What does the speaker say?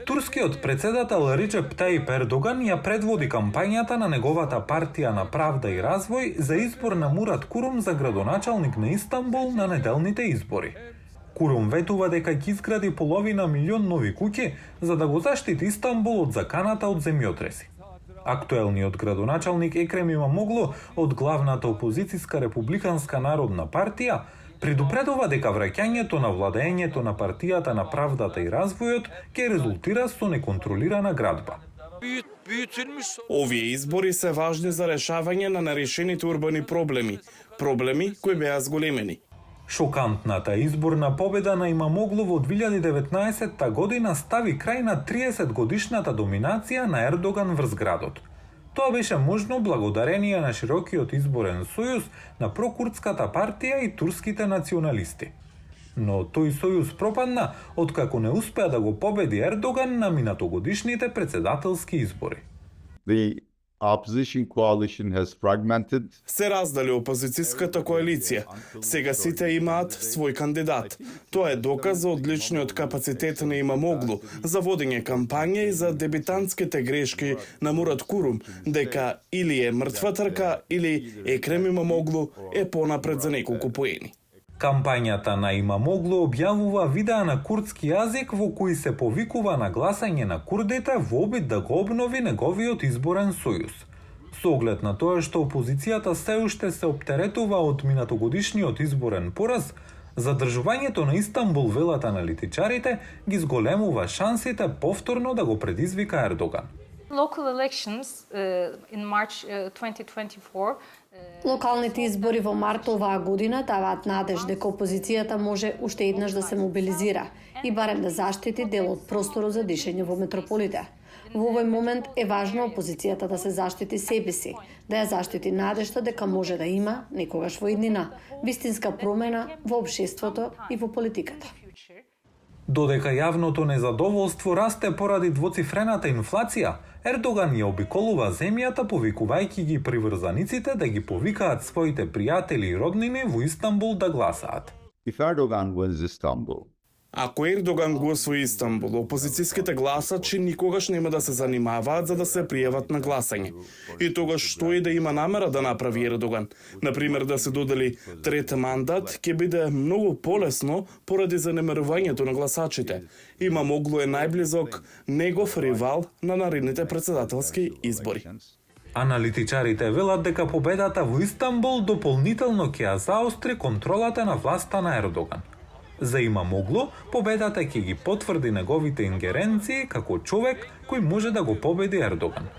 Турскиот председател Реджеп Таип Ердоган ја предводи кампањата на неговата партија на правда и развој за избор на Мурат Курум за градоначалник на Истанбул на неделните избори. Курум ветува дека ќе изгради половина милион нови куќи за да го заштити Истанбул од заканата од земјотреси. Актуелниот градоначалник Екрем Имамоглу од главната опозицијска републиканска народна партија предупредува дека враќањето на владеењето на партијата на правдата и развојот ќе резултира со неконтролирана градба. Овие избори се важни за решавање на нерешените урбани проблеми кои беа зголемени. Шокантната изборна победа на Имамоглу во 2019 година стави крај на 30 годишната доминација на Ердоган врз градот. Тоа беше можно благодарение на широкиот изборен сојуз на прокурдската партија и турските националисти. Но тој сојуз пропадна откако не успеа да го победи Ердоган на минатогодишните председателски избори. The opposition coalition has fragmented. Се раздали опозицијската коалиција. Сега сите имаат свој кандидат. Тоа е доказ за одличниот капацитет на Имамоглу за водење кампања и за дебитантските грешки на Мурат Курум, дека или е мртва трка, или Екрем Имамоглу е понапред за неколку поени. Кампањата на Имамоглу објавува видеа на курдски јазик во кои се повикува на гласање на курдите во обид да го обнови неговиот изборен сојуз. Со оглед на тоа што опозицијата се уште се оптеретува од минатогодишниот изборен пораз, задржувањето на Истанбул, велат аналитичарите, ги зголемува шансите повторно да го предизвика Ердоган. Local elections in March 2024. Локалните избори во март оваа година даваат надеж дека опозицијата може уште еднаш да се мобилизира и барем да заштити дел од просторот за дишење во метрополите. Во овој момент е важно опозицијата да се заштити себе си, да ја заштити надежта дека може да има, некогаш во иднина, вистинска промена во општеството и во политиката. Додека јавното незадоволство расте поради двоцифрената инфлација, Ердоган ја обиколува земјата повикувајќи ги приврзаниците да ги повикаат своите пријатели и роднини во Истанбул да гласаат. If Erdogan wins Istanbul, Ако Ердоган го освои Истанбул, опозицијските гласачи никогаш нема да се занимаваат за да се пријават на гласање. И тогаш што и да има намера да направи Ердоган, например да се додели трет мандат, ќе биде многу полесно поради занемарувањето на гласачите. Имамоглу е најблизок негов ривал на наредните председателски избори. Аналитичарите велат дека победата во Истанбул дополнително ќе ја заостри контролата на власта на Ердоган. За Имамоглу, победата ќе ги потврди неговите ингеренции како човек кој може да го победи Ердоган.